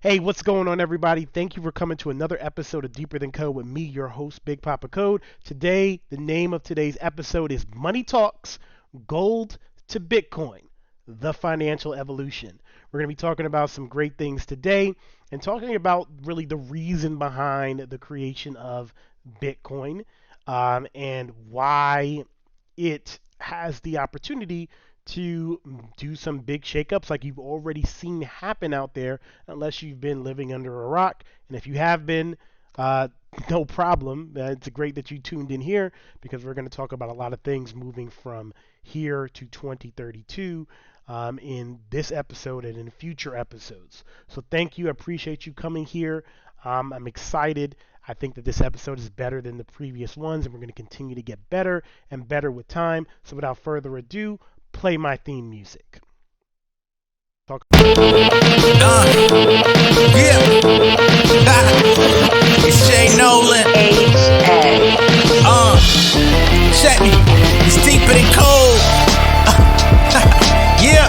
Hey, what's going on, everybody? Thank you for coming to another episode of Deeper Than Code with me, your host, Big Papa Code. Today, the name of today's episode is Money Talks Gold to Bitcoin, the Financial Evolution. We're going to be talking about some great things today and talking about really the reason behind the creation of Bitcoin and why it has the opportunity to do some big shakeups like you've already seen happen out there, unless you've been living under a rock. And if you have been, uh, no problem. It's great that you tuned in here because we're going to talk about a lot of things moving from here to 2032 in this episode and in future episodes. So thank you. I appreciate you coming here. I'm excited. I think that this episode is better than the previous ones, and we're going to continue to get better and better with time. So without further ado, play my theme music. Talk. Yeah. It's Jay Nolan. Check me. It's deeper than cold. Yeah.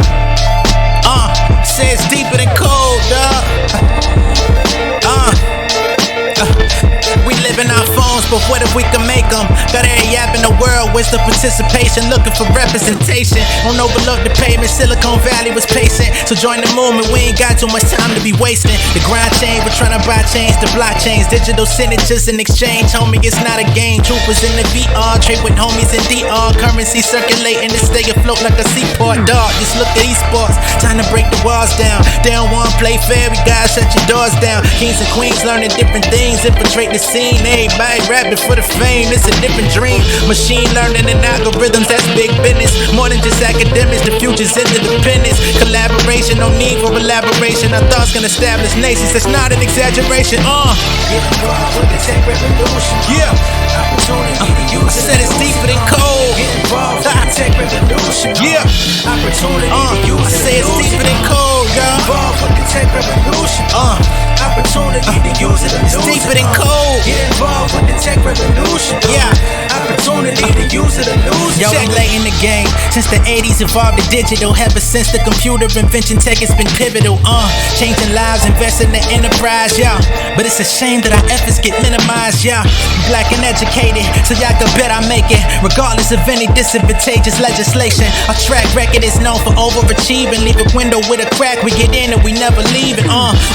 Say it's deeper than cold, dog. We live in our phones, but what if we can make them? Got every app in the world, where's the participation? Looking for representation. Don't overlook the pavement, Silicon Valley was patient. So join the movement, we ain't got too much time to be wasting. The grind chain, we're trying to buy chains, the blockchains, digital signatures in exchange. Homie, it's not a game. Troopers in the VR, trade with homies in DR. Currency circulating to stay afloat like a seaport. Dog, just look at esports. Time to break the walls down. They don't want to play fair, we gotta shut your doors down. Kings and queens learning different things, infiltrate the scene. Everybody rapping for the fame, it's a different dream. Machine learning and algorithms, that's big business. More than just academics, the future's interdependence. Collaboration, no need for elaboration. Our thoughts can establish nations, that's not an exaggeration. Get involved with the tech revolution. Yeah. Opportunity to use I said it's deeper than cold. Get involved with the tech revolution. Yeah. Opportunity to use I say it's deeper than cold, y'all. Involved with the tech revolution. Opportunity to use it. It's deeper than cold. Get involved with the tech revolution. Yeah. Opportunity to use it or lose it. Yo, I'm late in the game. Since the 80s evolved to digital. Ever since the computer invention, tech has been pivotal. Changing lives, investing in enterprise, yeah. But it's a shame that our efforts get minimized, yeah. Black and educated, so y'all can bet I make it. Regardless of any disadvantageous legislation. Our track record is known for overachieving. Leave a window with a crack, we get in and we never leave it.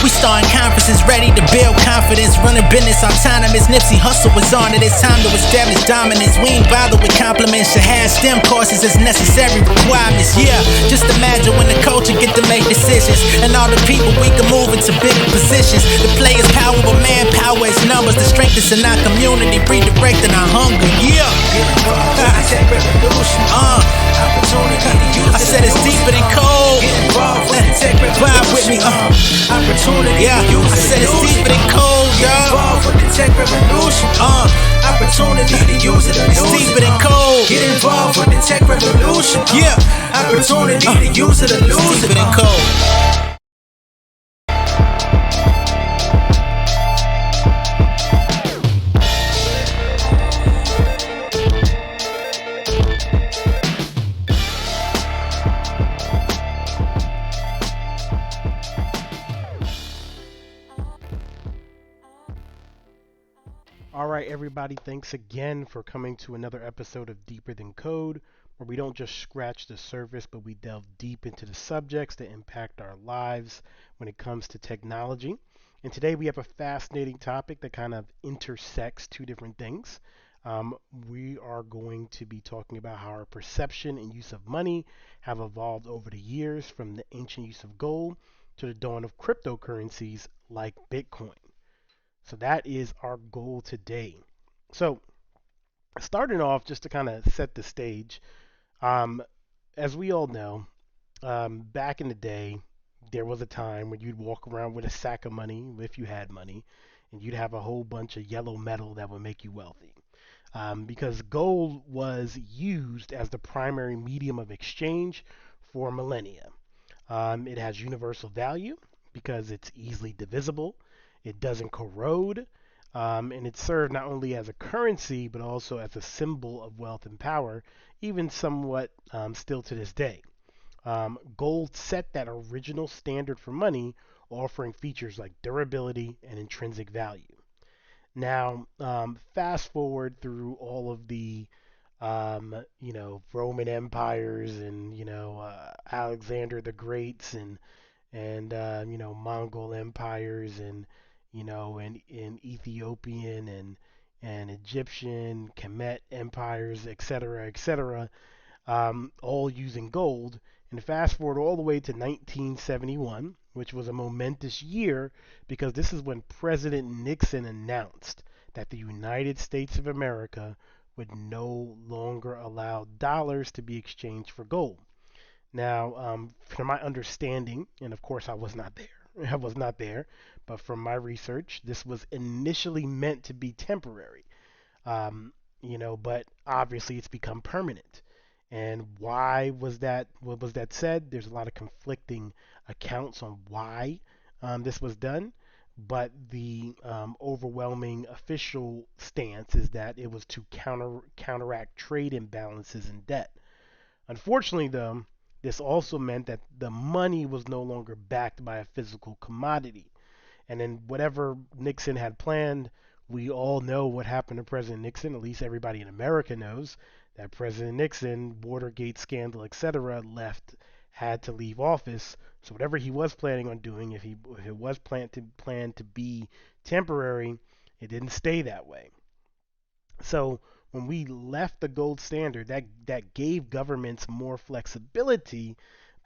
We starting conferences, ready to build confidence. Running business autonomous. Nipsey Hussle was on it. It's time to establish dominance. We ain't bothered with compliments. Should have STEM courses as necessary requirements. Yeah, just imagine when the culture get to make decisions, and all the people we can move into bigger positions. The players power, but manpower is numbers. The strength is in our community, redirecting our hunger. Yeah. Tech revolution. I said it's deeper than cold. Get involved with the tech revolution. Vibe with me. Opportunity. Yeah. I said it's deeper than cold, y'all. Get involved with the tech revolution. Opportunity to use it. It's deeper than cold. Get involved with the tech revolution. Yeah. Opportunity to use it or lose it. Deeper than cold. All right, everybody, thanks again for coming to another episode of Deeper Than Code, where we don't just scratch the surface, but we delve deep into the subjects that impact our lives when it comes to technology. And today we have a fascinating topic that kind of intersects two different things. We are going to be talking about how our perception and use of money have evolved over the years, from the ancient use of gold to the dawn of cryptocurrencies like Bitcoin. So that is our goal today. So starting off, just to kind of set the stage, um, as we all know, back in the day, there was a time when you'd walk around with a sack of money, if you had money, and you'd have a whole bunch of yellow metal that would make you wealthy. Because gold was used as the primary medium of exchange for millennia. It has universal value because it's easily divisible. It doesn't corrode. And it served not only as a currency but also as a symbol of wealth and power, even somewhat still to this day. Gold set that original standard for money, offering features like durability and intrinsic value. Now, fast forward through all of the, Roman empires and Alexander the Greats and Mongol empires and Ethiopian and Egyptian, Kemet empires, etc., etc., all using gold. And fast forward all the way to 1971, which was a momentous year because this is when President Nixon announced that the United States of America would no longer allow dollars to be exchanged for gold. Now, from my understanding, and of course I was not there, I was not there, but from my research, this was initially meant to be temporary. But obviously it's become permanent. And why was that? What was that said? There's a lot of conflicting accounts on why this was done, but the overwhelming official stance is that it was to counteract trade imbalances and debt. Unfortunately, though, this also meant that the money was no longer backed by a physical commodity. And then whatever Nixon had planned, we all know what happened to President Nixon. At least everybody in America knows that President Nixon, Watergate scandal, etc., had to leave office. So whatever he was planning on doing, if it was planned to be temporary, it didn't stay that way. So when we left the gold standard, that gave governments more flexibility,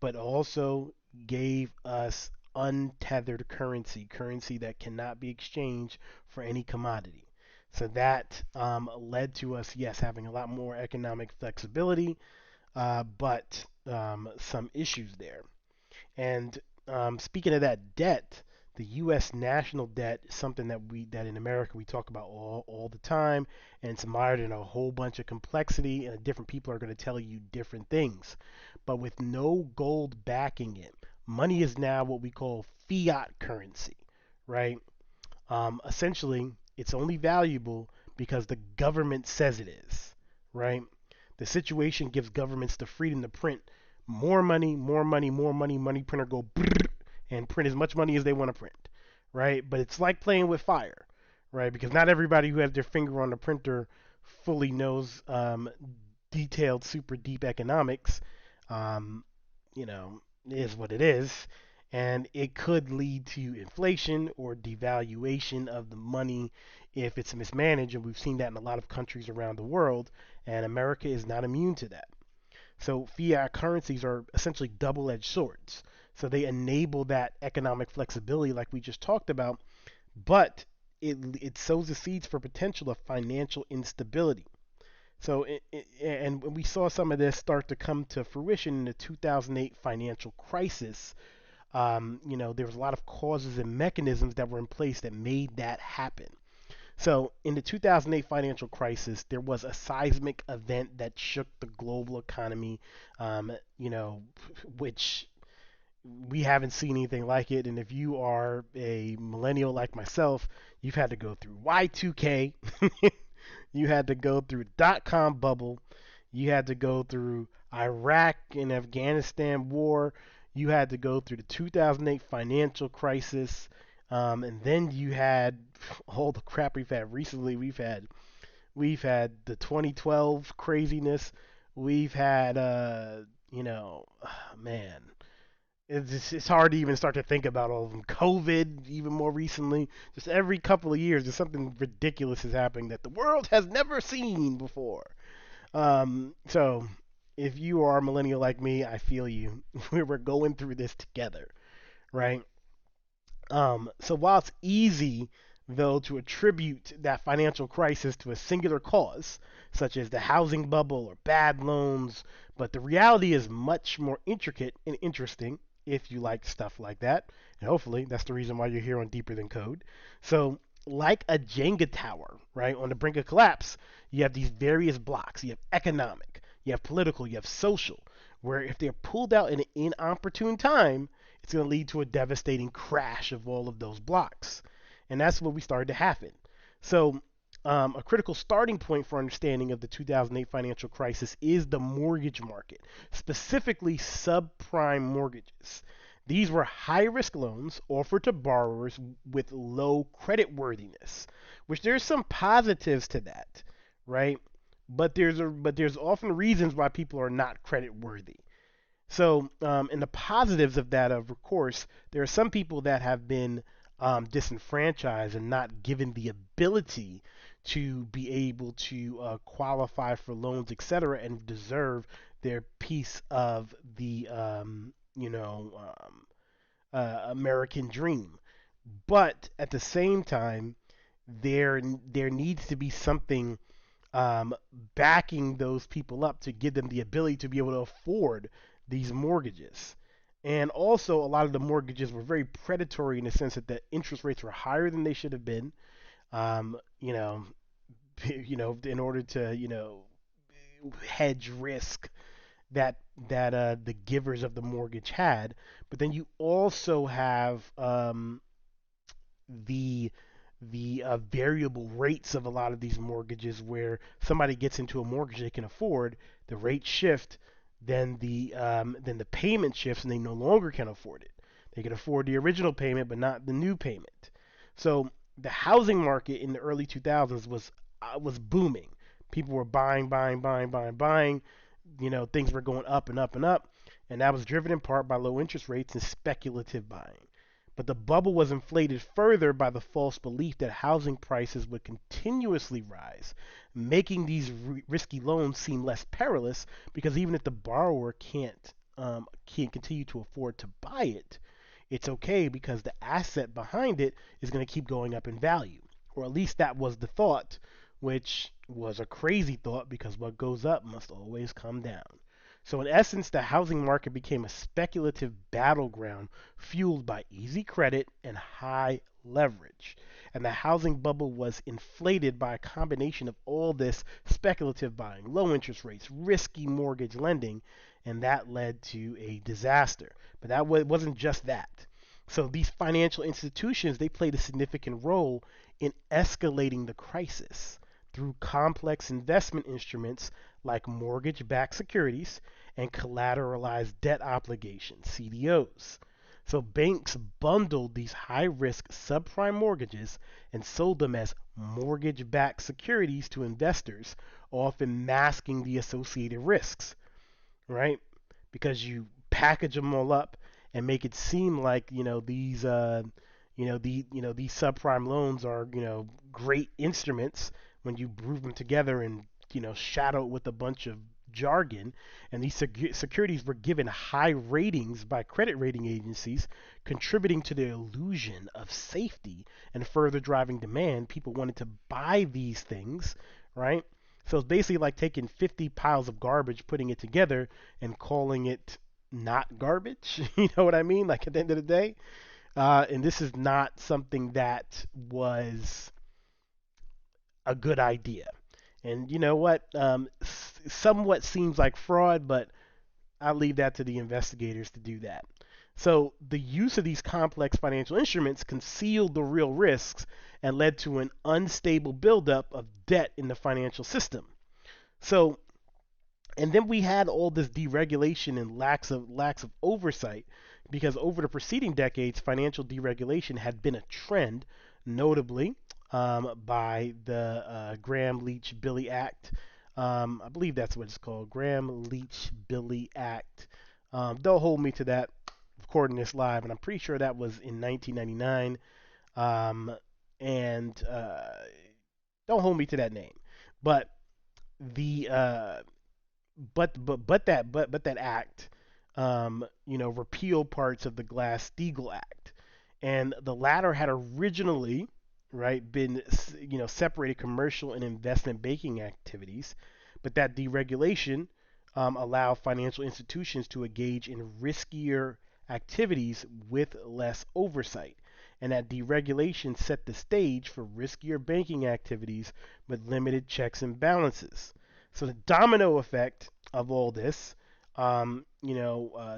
but also gave us untethered currency that cannot be exchanged for any commodity. So that led to us, yes, having a lot more economic flexibility, but some issues there. And speaking of that debt, the U.S. national debt is something that in America we talk about all the time, and it's mired in a whole bunch of complexity, and different people are going to tell you different things. But with no gold backing it, money is now what we call fiat currency, right? Essentially, it's only valuable because the government says it is, right? The situation gives governments the freedom to print more money, more money, more money. Money printer go and print as much money as they want to print, right? But it's like playing with fire, right? Because not everybody who has their finger on the printer fully knows detailed, super deep economics. Um, is what it is, and it could lead to inflation or devaluation of the money if it's mismanaged, and we've seen that in a lot of countries around the world, and America is not immune to that. So fiat currencies are essentially double-edged swords. So they enable that economic flexibility like we just talked about, but it sows the seeds for potential of financial instability. So, and we saw some of this start to come to fruition in the 2008 financial crisis. There was a lot of causes and mechanisms that were in place that made that happen. So, in the 2008 financial crisis, there was a seismic event that shook the global economy, um, you know, which we haven't seen anything like it. And if you are a millennial like myself, you've had to go through Y2K, you had to go through dot-com bubble, you had to go through Iraq and Afghanistan war, you had to go through the 2008 financial crisis, and then you had all the crap we've had recently. We've had the 2012 craziness. We've had man, it's hard to even start to think about all of them. COVID, even more recently. Just every couple of years, there's something ridiculous is happening that the world has never seen before. So, if you are a millennial like me, I feel you. We're going through this together, right? So while it's easy, though, to attribute that financial crisis to a singular cause, such as the housing bubble or bad loans, but the reality is much more intricate and interesting if you like stuff like that. And hopefully that's the reason why you're here on Deeper Than Code. So, like a Jenga tower, right, on the brink of collapse, you have these various blocks. You have economic, you have political, you have social. where if they're pulled out in an inopportune time, it's going to lead to a devastating crash of all of those blocks. And that's what we started to happen. So, a critical starting point for understanding of the 2008 financial crisis is the mortgage market, specifically subprime mortgages. These were high risk loans offered to borrowers with low credit worthiness, which there's some positives to that, right? But there's often reasons why people are not credit worthy. So, in the positives of that, of course, there are some people that have been disenfranchised and not given the ability to be able to qualify for loans, etc., and deserve their piece of the American dream. But at the same time, there needs to be something um, backing those people up to give them the ability to be able to afford these mortgages. And also, a lot of the mortgages were very predatory in the sense that the interest rates were higher than they should have been. Um, you know, in order to hedge risk that the givers of the mortgage had. But then you also have the variable rates of a lot of these mortgages where somebody gets into a mortgage they can afford, the rates shift, then the payment shifts and they no longer can afford it. They can afford the original payment but not the new payment. So the housing market in the early 2000s was booming. People were buying, buying, buying, buying, buying. Things were going up and up and up, and that was driven in part by low interest rates and speculative buying. But the bubble was inflated further by the false belief that housing prices would continuously rise, making these risky loans seem less perilous because even if the borrower can't continue to afford to buy it, it's okay because the asset behind it is going to keep going up in value. Or at least that was the thought, which was a crazy thought because what goes up must always come down. So, in essence, the housing market became a speculative battleground fueled by easy credit and high leverage. And the housing bubble was inflated by a combination of all this speculative buying, low interest rates, risky mortgage lending, and that led to a disaster. But that wasn't just that. So these financial institutions, they played a significant role in escalating the crisis through complex investment instruments like mortgage-backed securities and collateralized debt obligations, CDOs. So banks bundled these high-risk subprime mortgages and sold them as mortgage-backed securities to investors, often masking the associated risks, right? Because you package them all up and make it seem like these subprime loans are great instruments when you group them together and shadow it with a bunch of jargon. And these securities were given high ratings by credit rating agencies, contributing to the illusion of safety and further driving demand. People wanted to buy these things, right? So it's basically like taking 50 piles of garbage, putting it together, and calling it not garbage. You know what I mean? Like at the end of the day. And this is not something that was a good idea. And you know what? Somewhat seems like fraud, but I'll leave that to the investigators to do that. So the use of these complex financial instruments concealed the real risks and led to an unstable buildup of debt in the financial system. So, and then we had all this deregulation and lacks of oversight because over the preceding decades, financial deregulation had been a trend, notably by the Graham-Leach-Billy Act. I believe that's what it's called, Graham-Leach-Billy Act. Don't hold me to that, recording this live, and I'm pretty sure that was in 1999. And don't hold me to that name, but the that act, repealed parts of the Glass-Steagall Act, and the latter had originally, right, been separated commercial and investment banking activities, but that deregulation allowed financial institutions to engage in riskier activities with less oversight. And that deregulation set the stage for riskier banking activities with limited checks and balances. So the domino effect of all this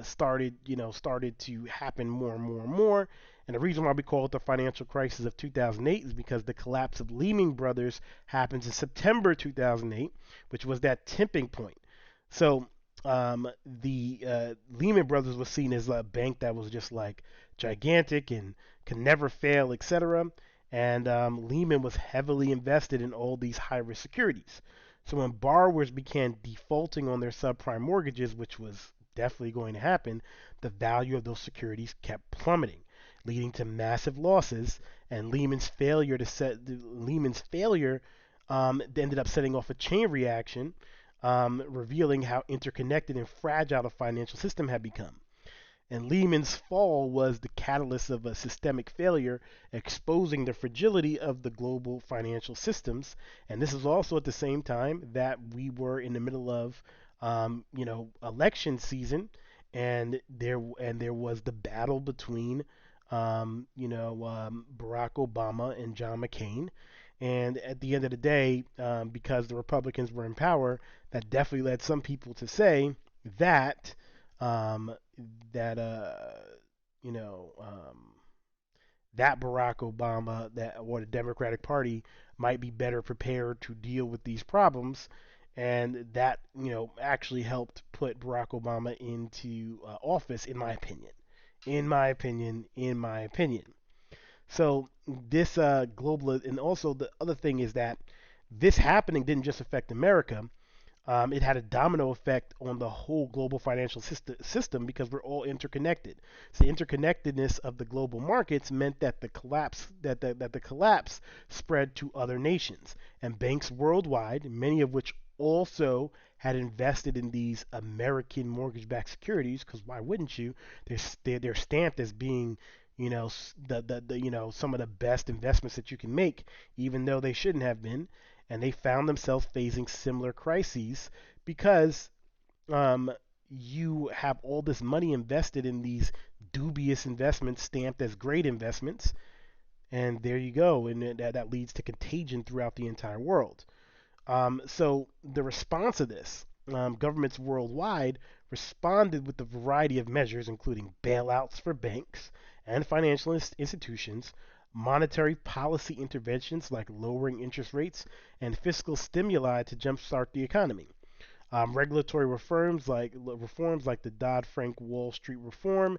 started to happen more and more and more. And the reason why we call it the financial crisis of 2008 is because the collapse of Lehman Brothers happens in September 2008, which was that tipping point. So the Lehman Brothers was seen as a bank that was just like gigantic and could never fail, etc. And Lehman was heavily invested in all these high risk securities. So when borrowers began defaulting on their subprime mortgages, which was definitely going to happen, the value of those securities kept plummeting, leading to massive losses. And Lehman's failure ended up setting off a chain reaction, revealing how interconnected and fragile the financial system had become. And Lehman's fall was the catalyst of a systemic failure, exposing the fragility of the global financial systems. And this is also at the same time that we were in the middle of, election season, and there was the battle between, Barack Obama and John McCain. And at the end of the day, because the Republicans were in power, that definitely led some people to say that um, that you know that Barack Obama that or the Democratic Party might be better prepared to deal with these problems, and that actually helped put Barack Obama into office, in my opinion. In my opinion. So this global, and also the other thing is that this happening didn't just affect America. It had a domino effect on the whole global financial system because we're all interconnected. So the interconnectedness of the global markets meant that the collapse spread to other nations and banks worldwide, many of which also had invested in these American mortgage-backed securities. Because why wouldn't you? They're stamped as being some of the best investments that you can make, even though they shouldn't have been, and they found themselves facing similar crises because um, you have all this money invested in these dubious investments stamped as great investments, and there you go, and that leads to contagion throughout the entire world. So the response to this, governments worldwide responded with a variety of measures, including bailouts for banks and financial institutions, monetary policy interventions like lowering interest rates, and fiscal stimuli to jumpstart the economy. Regulatory reforms like the Dodd-Frank Wall Street Reform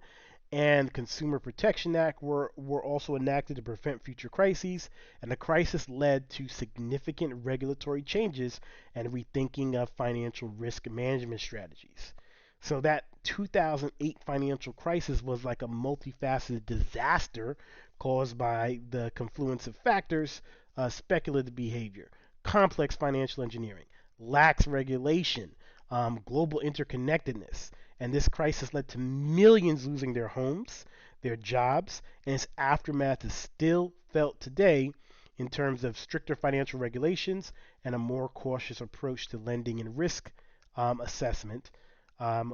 and Consumer Protection Act were also enacted to prevent future crises, and the crisis led to significant regulatory changes and rethinking of financial risk management strategies. So that 2008 financial crisis was like a multifaceted disaster caused by the confluence of factors: speculative behavior, complex financial engineering, lax regulation, global interconnectedness, and this crisis led to millions losing their homes, their jobs, and its aftermath is still felt today in terms of stricter financial regulations and a more cautious approach to lending and risk assessment,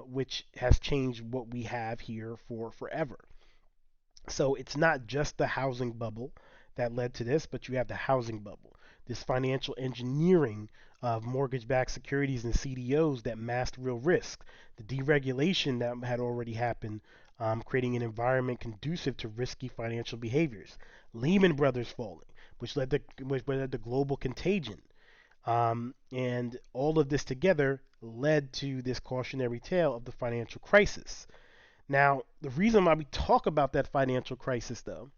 which has changed what we have here for forever. So it's not just the housing bubble that led to this, but you have the housing bubble, this financial engineering of mortgage-backed securities and CDOs that masked real risk, the deregulation that had already happened, creating an environment conducive to risky financial behaviors, Lehman Brothers falling, which led to global contagion, and all of this together led to this cautionary tale of the financial crisis. Now, the reason why we talk about that financial crisis, though,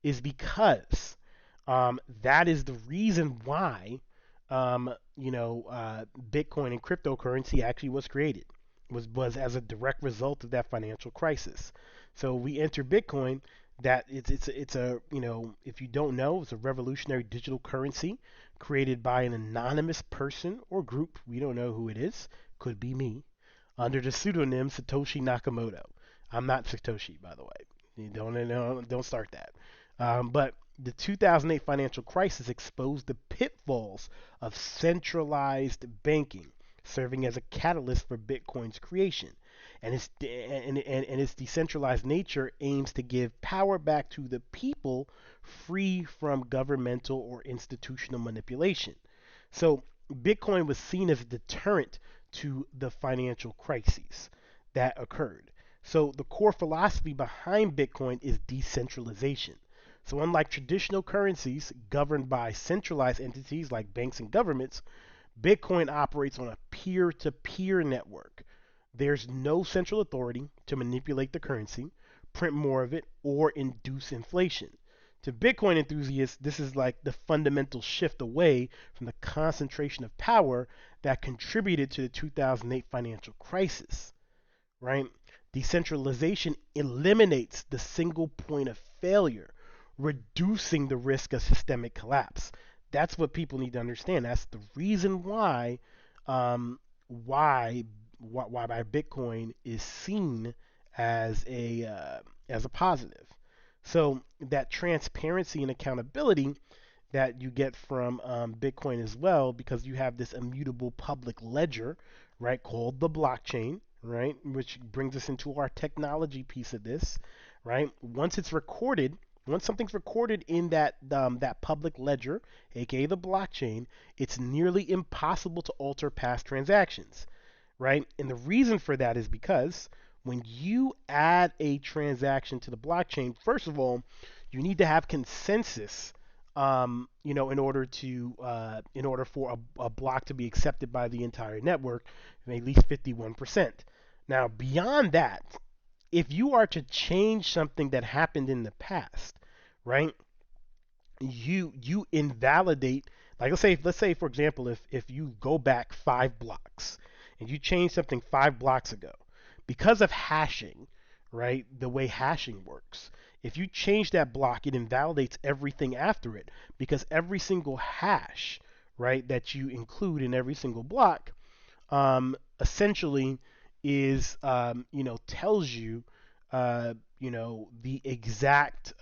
is because that is the reason why Bitcoin and cryptocurrency actually was created. Was as a direct result of that financial crisis. So we enter Bitcoin. That it's a if you don't know, it's a revolutionary digital currency created by an anonymous person or group. We don't know who it is. Could be me, under the pseudonym Satoshi Nakamoto. I'm not Satoshi, by the way. You don't start that. But the 2008 financial crisis exposed the pitfalls of centralized banking, serving as a catalyst for Bitcoin's creation. And its decentralized nature aims to give power back to the people, free from governmental or institutional manipulation. So Bitcoin was seen as a deterrent to the financial crises that occurred. So the core philosophy behind Bitcoin is decentralization. So unlike traditional currencies governed by centralized entities like banks and governments, Bitcoin operates on a peer-to-peer network. There's no central authority to manipulate the currency, print more of it, or induce inflation. To Bitcoin enthusiasts, this is like the fundamental shift away from the concentration of power that contributed to the 2008 financial crisis, right? Decentralization eliminates the single point of failure, reducing the risk of systemic collapse. That's what people need to understand. That's the reason um, why, why Bitcoin is seen as a positive. So that transparency and accountability that you get from Bitcoin as well, because you have this immutable public ledger, right, called the blockchain, right, which brings us into our technology piece of this, right. Once something's recorded in that public ledger, aka the blockchain, it's nearly impossible to alter past transactions, right? And the reason for that is because when you add a transaction to the blockchain, first of all, you need to have consensus, in order for a block to be accepted by the entire network, at least 51%. Now, beyond that, if you are to change something that happened in the past, right? You invalidate, like let's say for example, if you go back 5 blocks and you change something 5 blocks ago, because of hashing, right, the way hashing works, if you change that block, it invalidates everything after it, because every single hash, right, that you include in every single block, essentially is, tells you, the exact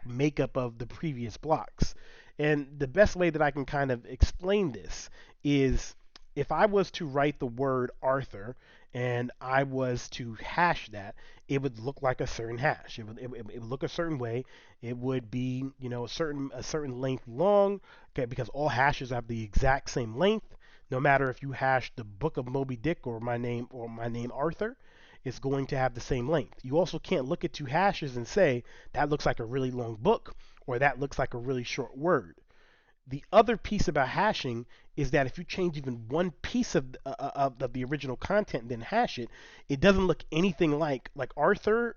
makeup of the previous blocks. And the best way that I can kind of explain this is, if I was to write the word Arthur and I was to hash that, it would look like a certain hash. It would look a certain way. It would be, a certain length long, okay, because all hashes have the exact same length. No matter if you hash the Book of Moby Dick or my name Arthur, it's going to have the same length. You also can't look at 2 hashes and say that looks like a really long book or that looks like a really short word. The other piece about hashing is that if you change even one piece of the original content and then hash it, it doesn't look anything like Arthur's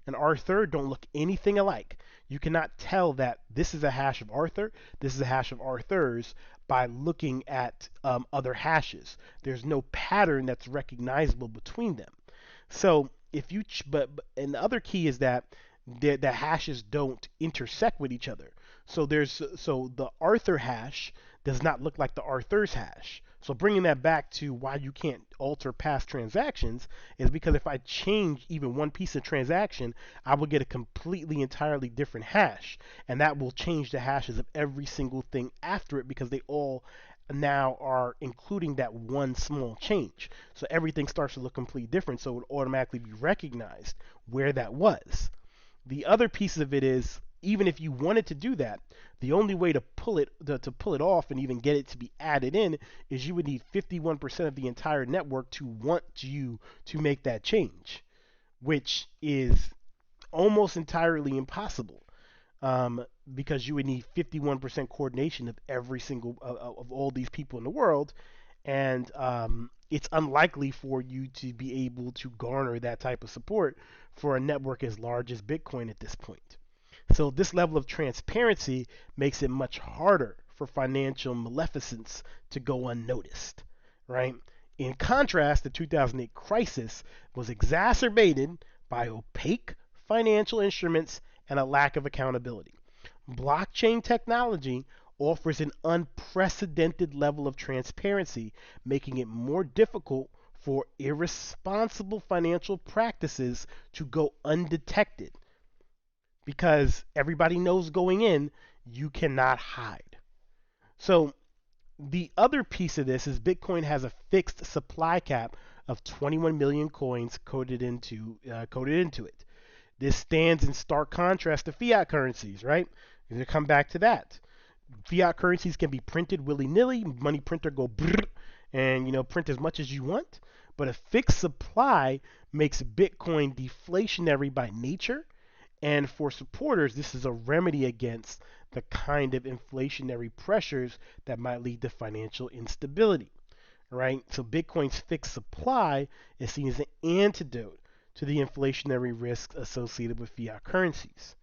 and Arthur don't look anything alike. You cannot tell that this is a hash of Arthur, this is a hash of Arthur's by looking at other hashes. There's no pattern that's recognizable between them. So if you ch- but and the other key is that the hashes don't intersect with each other. So the Arthur hash does not look like the Arthur's hash. So bringing that back to why you can't alter past transactions is because if I change even one piece of transaction, I will get a completely entirely different hash, and that will change the hashes of every single thing after it because they all now are including that one small change. So everything starts to look completely different, so it would automatically be recognized where that was. The other piece of it is, even if you wanted to do that, the only way to pull it off and even get it to be added in is you would need 51% of the entire network to want you to make that change, which is almost entirely impossible, because you would need 51% coordination of every single of all these people in the world, and it's unlikely for you to be able to garner that type of support for a network as large as Bitcoin at this point. So this level of transparency makes it much harder for financial maleficence to go unnoticed, right? In contrast, the 2008 crisis was exacerbated by opaque financial instruments and a lack of accountability. Blockchain technology offers an unprecedented level of transparency, making it more difficult for irresponsible financial practices to go undetected, because everybody knows going in, you cannot hide. So the other piece of this is Bitcoin has a fixed supply cap of 21 million coins coded into it. This stands in stark contrast to fiat currencies, right? We're going to come back to that. Fiat currencies can be printed willy-nilly. Money printer go brrr, and print as much as you want. But a fixed supply makes Bitcoin deflationary by nature. And for supporters, this is a remedy against the kind of inflationary pressures that might lead to financial instability. Right? So Bitcoin's fixed supply is seen as an antidote to the inflationary risks associated with fiat currencies.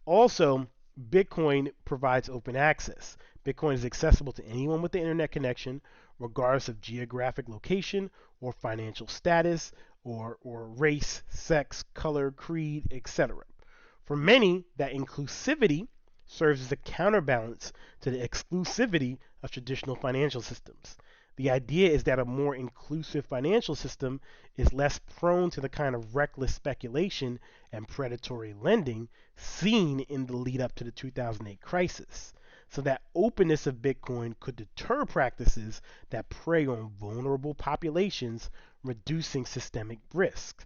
Also, Bitcoin provides open access. Bitcoin is accessible to anyone with the internet connection, regardless of geographic location or financial status or race, sex, color, creed, etc. For many, that inclusivity serves as a counterbalance to the exclusivity of traditional financial systems. The idea is that a more inclusive financial system is less prone to the kind of reckless speculation and predatory lending seen in the lead up to the 2008 crisis. So that openness of Bitcoin could deter practices that prey on vulnerable populations, reducing systemic risk.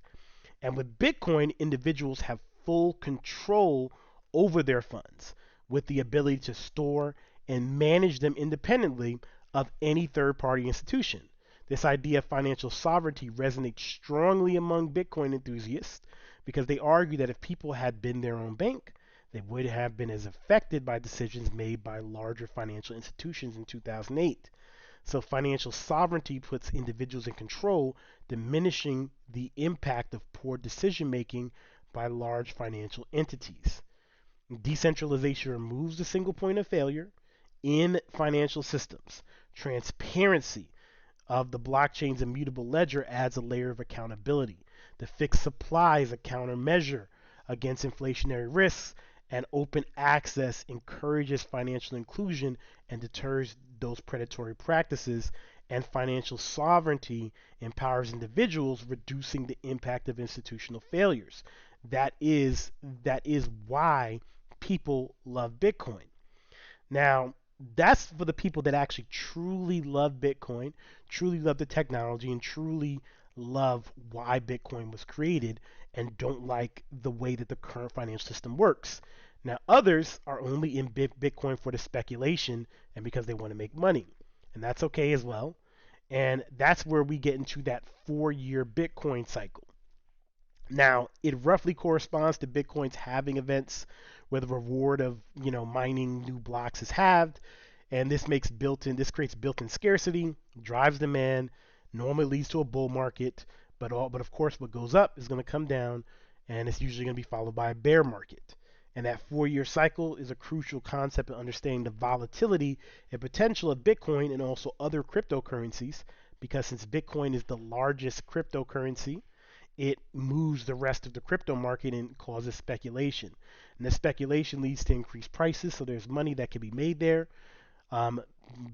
And with Bitcoin, individuals have full control over their funds with the ability to store and manage them independently of any third party institution. This idea of financial sovereignty resonates strongly among Bitcoin enthusiasts because they argue that if people had been their own bank, they would have been as affected by decisions made by larger financial institutions in 2008. So financial sovereignty puts individuals in control, diminishing the impact of poor decision making by large financial entities. Decentralization removes the single point of failure in financial systems. Transparency of the blockchain's immutable ledger adds a layer of accountability. The fixed supply is a countermeasure against inflationary risks, and open access encourages financial inclusion and deters those predatory practices, and financial sovereignty empowers individuals, reducing the impact of institutional failures. That is why people love Bitcoin. Now, that's for the people that actually truly love Bitcoin, truly love the technology, and truly love why Bitcoin was created and don't like the way that the current financial system works. Now, others are only in Bitcoin for the speculation and because they want to make money. And that's okay as well. And that's where we get into that 4-year Bitcoin cycle. Now, it roughly corresponds to Bitcoin's halving events, where the reward of mining new blocks is halved, and this creates built-in scarcity, drives demand, normally leads to a bull market, but of course what goes up is going to come down, and it's usually going to be followed by a bear market. And that 4-year cycle is a crucial concept in understanding the volatility and potential of Bitcoin and also other cryptocurrencies, because since Bitcoin is the largest cryptocurrency, it moves the rest of the crypto market and causes speculation. And the speculation leads to increased prices, so there's money that can be made there. Um,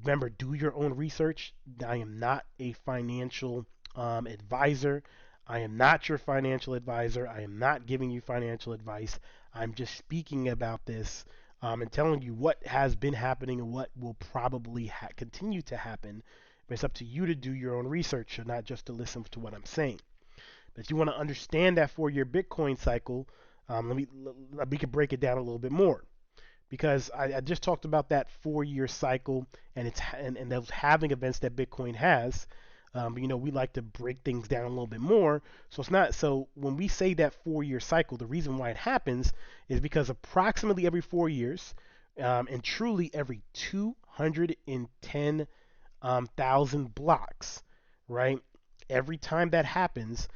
Remember, do your own research. I am not a financial advisor. I am not your financial advisor. I am not giving you financial advice. I'm just speaking about this and telling you what has been happening and what will probably continue to happen. But it's up to you to do your own research and not just to listen to what I'm saying. But if you want to understand that 4-year Bitcoin cycle, we can break it down a little bit more because I just talked about that 4-year cycle and those halving events that Bitcoin has. We like to break things down a little bit more. So it's not so when we say that 4-year cycle, the reason why it happens is because approximately every 4 years, and truly every 210,000 blocks, right? Every time that happens,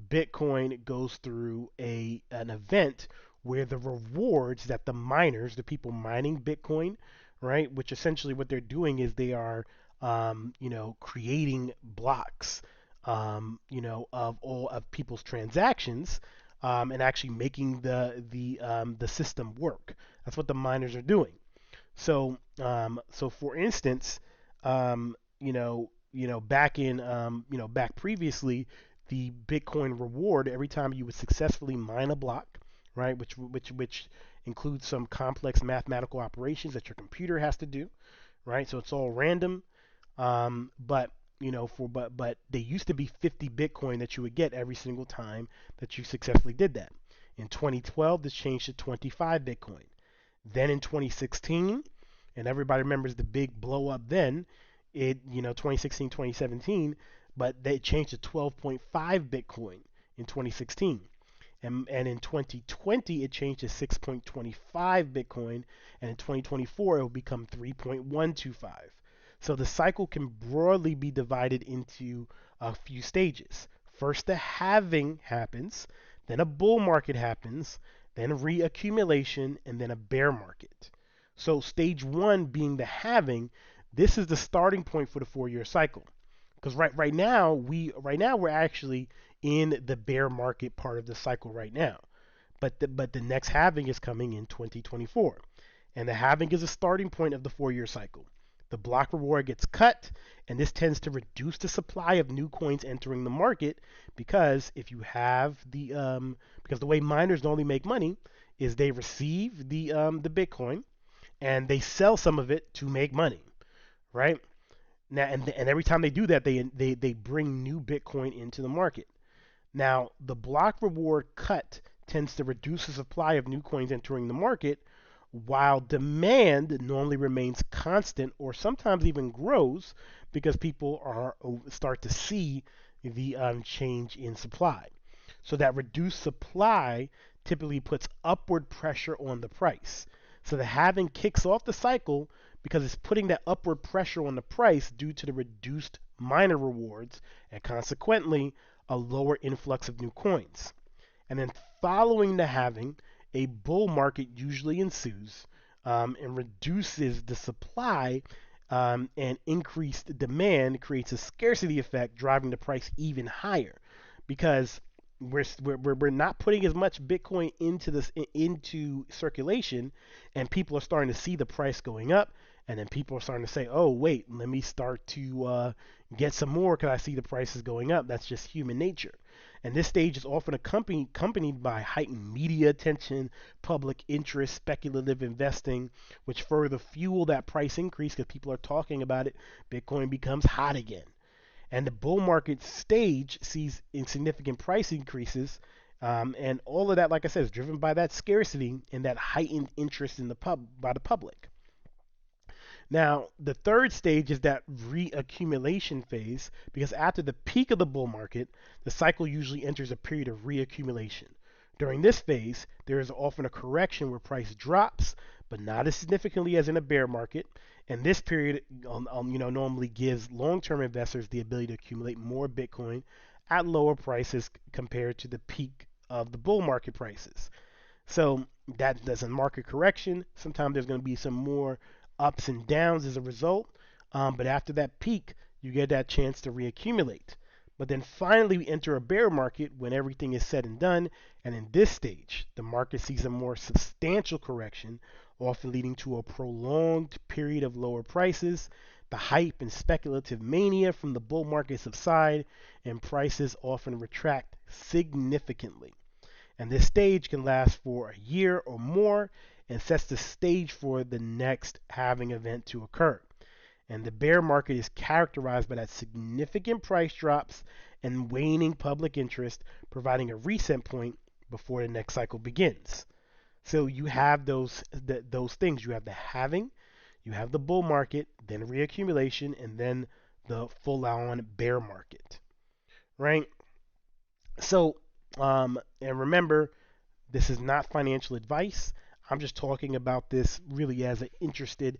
Bitcoin goes through an event where the rewards that the miners, the people mining Bitcoin, right, which essentially what they're doing is they are, creating blocks, of all of people's transactions, and actually making the system work. That's what the miners are doing. So for instance, back previously, the Bitcoin reward every time you would successfully mine a block, right, which includes some complex mathematical operations that your computer has to do, right? So it's all random, but but they used to be 50 Bitcoin that you would get every single time that you successfully did that. In 2012, this changed to 25 Bitcoin. Then in 2016, and everybody remembers the big blow up then, 2016, 2017, but they changed to 12.5 Bitcoin in 2016. And in 2020, it changed to 6.25 Bitcoin, and in 2024, it will become 3.125. So the cycle can broadly be divided into a few stages. First, the halving happens, then a bull market happens, then reaccumulation, and then a bear market. So stage one being the halving, this is the starting point for the 4-year cycle. Because right now we're actually in the bear market part of the cycle right now. But the next halving is coming in 2024, and the halving is a starting point of the 4-year cycle. The block reward gets cut, and this tends to reduce the supply of new coins entering the market because if you have because the way miners normally make money is they receive the Bitcoin and they sell some of it to make money, right? Now and every time they do that, they bring new Bitcoin into the market. Now, the block reward cut tends to reduce the supply of new coins entering the market, while demand normally remains constant or sometimes even grows because people are start to see the change in supply. So that reduced supply typically puts upward pressure on the price. So the halving kicks off the cycle because it's putting that upward pressure on the price due to the reduced miner rewards and consequently a lower influx of new coins. And then following the halving, a bull market usually ensues and reduces the supply and increased demand creates a scarcity effect, driving the price even higher because we're not putting as much Bitcoin into circulation, and people are starting to see the price going up, and then people are starting to say, "Oh, wait, let me start to get some more because I see the prices going up." That's just human nature. And this stage is often accompanied by heightened media attention, public interest, speculative investing, which further fuel that price increase because people are talking about it. Bitcoin becomes hot again. And the bull market stage sees insignificant price increases, and all of that, like I said, is driven by that scarcity and that heightened interest in by the public. Now, the third stage is that reaccumulation phase because after the peak of the bull market, the cycle usually enters a period of reaccumulation. During this phase, there is often a correction where price drops, but not as significantly as in a bear market. And this period, normally gives long-term investors the ability to accumulate more Bitcoin at lower prices compared to the peak of the bull market prices. So that's a market correction. Sometimes there's going to be some more ups and downs as a result. But after that peak, you get that chance to reaccumulate. But then finally, we enter a bear market when everything is said and done. And in this stage, the market sees a more substantial correction, often leading to a prolonged period of lower prices. The hype and speculative mania from the bull market subside, and prices often retract significantly. And this stage can last for a year or more and sets the stage for the next halving event to occur. And the bear market is characterized by that significant price drops and waning public interest, providing a reset point before the next cycle begins. So you have those things. You have the halving, you have the bull market, then reaccumulation, and then the full-on bear market, right? So, and remember, this is not financial advice. I'm just talking about this really as an interested,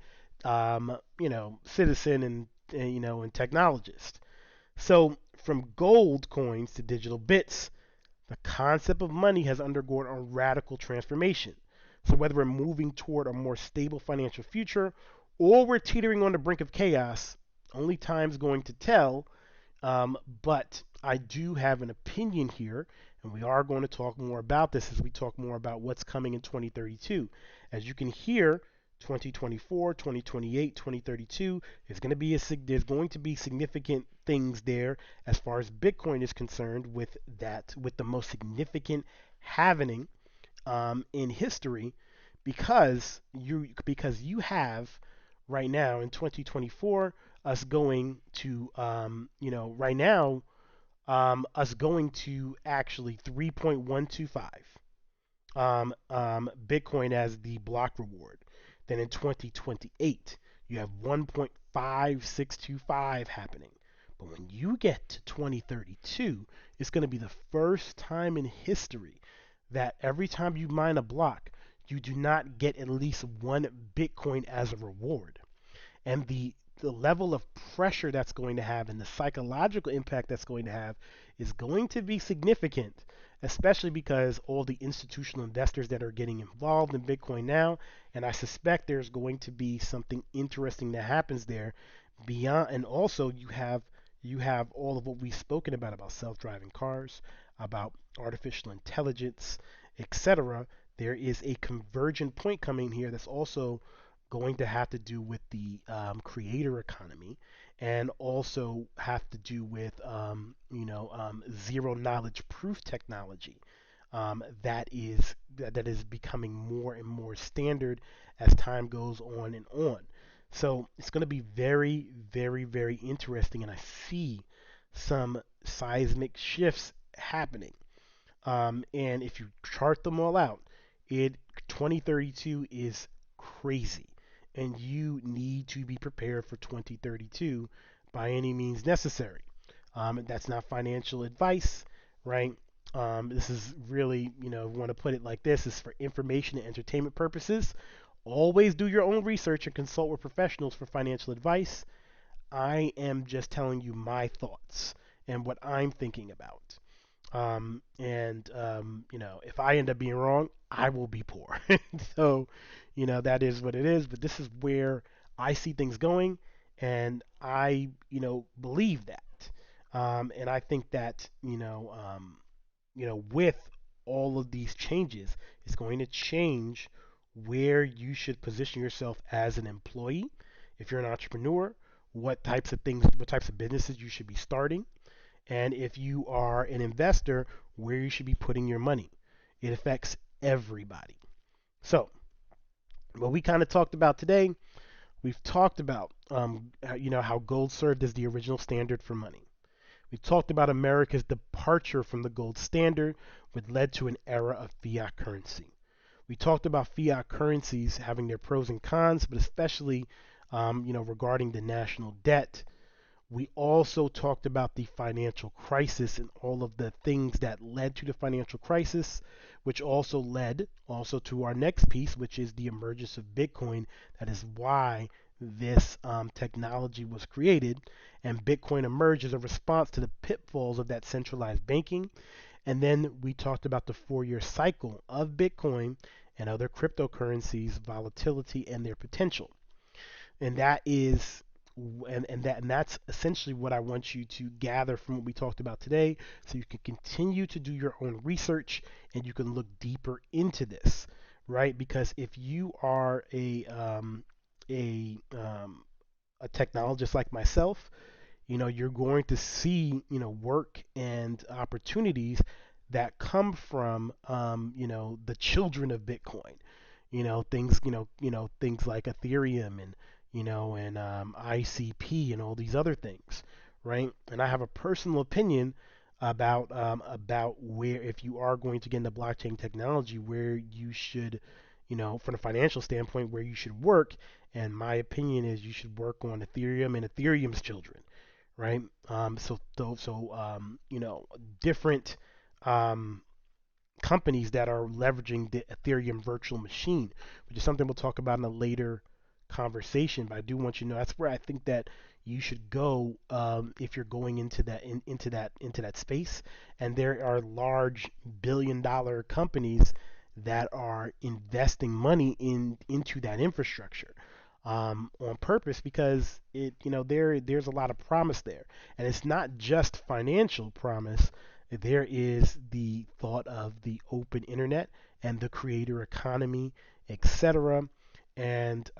citizen and technologist. So, from gold coins to digital bits, the concept of money has undergone a radical transformation. So, whether we're moving toward a more stable financial future or we're teetering on the brink of chaos, only time's going to tell. But I do have an opinion here, and we are going to talk more about this as we talk more about what's coming in 2032. As you can hear, 2024, 2028, 2032 is going to be there's going to be significant things there as far as Bitcoin is concerned with the most significant happening in history because you have right now in 2024 us going to right now us going to actually 3.125 Bitcoin as the block reward. Then in 2028, you have 1.5625 happening. But when you get to 2032, it's going to be the first time in history that every time you mine a block, you do not get at least one Bitcoin as a reward. And the level of pressure that's going to have and the psychological impact that's going to have is going to be significant, especially because all the institutional investors that are getting involved in Bitcoin now, and I suspect there's going to be something interesting that happens there beyond. And also you have all of what we've spoken about self-driving cars, about artificial intelligence, etc. There is a convergent point coming here that's also going to have to do with the creator economy, and also have to do with zero knowledge proof technology that is becoming more and more standard as time goes on and on. So it's going to be very, very, very interesting, and I see some seismic shifts happening. And if you chart them all out, it 2032 is crazy, and you need to be prepared for 2032 by any means necessary. That's not financial advice, right? This is really, want to put it like this: is for information and entertainment purposes. Always do your own research and consult with professionals for financial advice. I am just telling you my thoughts and what I'm thinking about. If I end up being wrong, I will be poor. So, that is what it is. But this is where I see things going, and I, believe that. And I think that, with all of these changes, it's going to change where you should position yourself as an employee. If you're an entrepreneur, what types of businesses you should be starting, and if you are an investor, where you should be putting your money. It affects everybody. So, what we kind of talked about today, we've talked about, how gold served as the original standard for money. We talked about America's departure from the gold standard, which led to an era of fiat currency. We talked about fiat currencies having their pros and cons, but especially, regarding the national debt. We also talked about the financial crisis and all of the things that led to the financial crisis, which also led to our next piece, which is the emergence of Bitcoin. That is why this technology was created, and Bitcoin emerged as a response to the pitfalls of that centralized banking. And then we talked about the 4-year cycle of Bitcoin and other cryptocurrencies, volatility, and their potential. And that's essentially what I want you to gather from what we talked about today, so you can continue to do your own research and you can look deeper into this, right? Because if you are a a technologist like myself, you're going to see, work and opportunities that come from, the children of Bitcoin. Things like Ethereum and, ICP and all these other things, right? And I have a personal opinion about where, if you are going to get into blockchain technology, where you should, from a financial standpoint, where you should work. And my opinion is you should work on Ethereum and Ethereum's children, right? Different um, companies that are leveraging the Ethereum virtual machine, which is something we'll talk about in a later conversation. But I do want you to know that's where I think that you should go, if you're going into that space. And there are large billion-dollar companies that are investing money into that infrastructure, on purpose, because there's a lot of promise there, and it's not just financial promise. There is the thought of the open internet and the creator economy, etc. And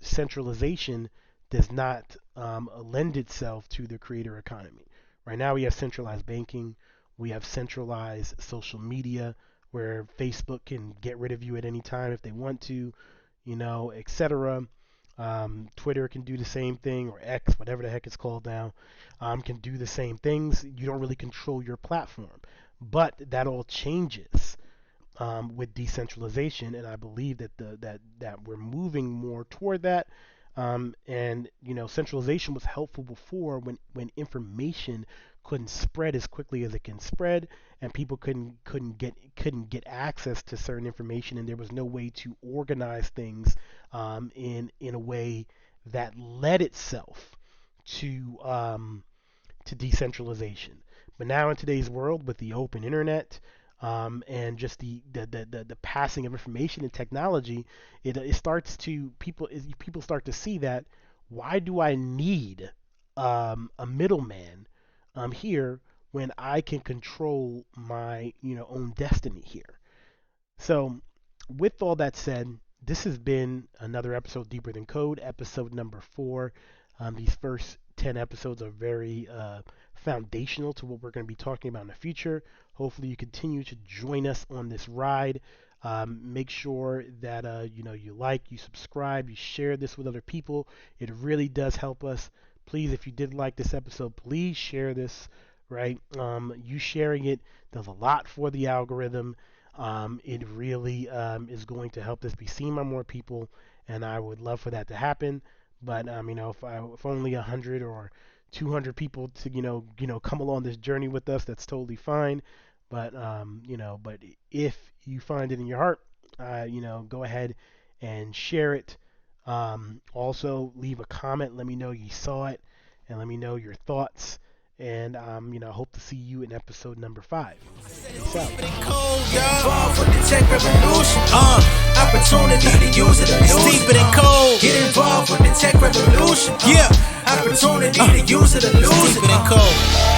centralization does not lend itself to the creator economy. Right now, we have centralized banking, we have centralized social media, where Facebook can get rid of you at any time if they want to, etc. Twitter can do the same thing, or X, whatever the heck it's called now, can do the same things. You don't really control your platform, but that all changes. with decentralization, and I believe that that we're moving more toward that. And centralization was helpful before when information couldn't spread as quickly as it can spread, and people couldn't get access to certain information, and there was no way to organize things in a way that led itself to decentralization. But now in today's world, with the open internet, and just the passing of information and technology, it starts to people start to see that, why do I need a middleman here when I can control my own destiny here. So, with all that said, this has been another episode Deeper Than Code, episode number 4. These first 10 episodes are very foundational to what we're going to be talking about in the future. Hopefully, you continue to join us on this ride. Make sure that you like, you subscribe, you share this with other people. It really does help us. Please, if you did like this episode, please share this. Right? You sharing it does a lot for the algorithm. It really is going to help this be seen by more people, and I would love for that to happen. But if only 100 or 200 people to come along this journey with us, that's totally fine. But but if you find it in your heart, go ahead and share it. Also, leave a comment. Let me know you saw it, and let me know your thoughts. And hope to see you in episode number 5. Peace out. Involved with the tech revolution. Opportunity to use it. It's deeper than code. Get involved with the tech revolution. Yeah. Opportunity to use it or lose it. Deeper than code.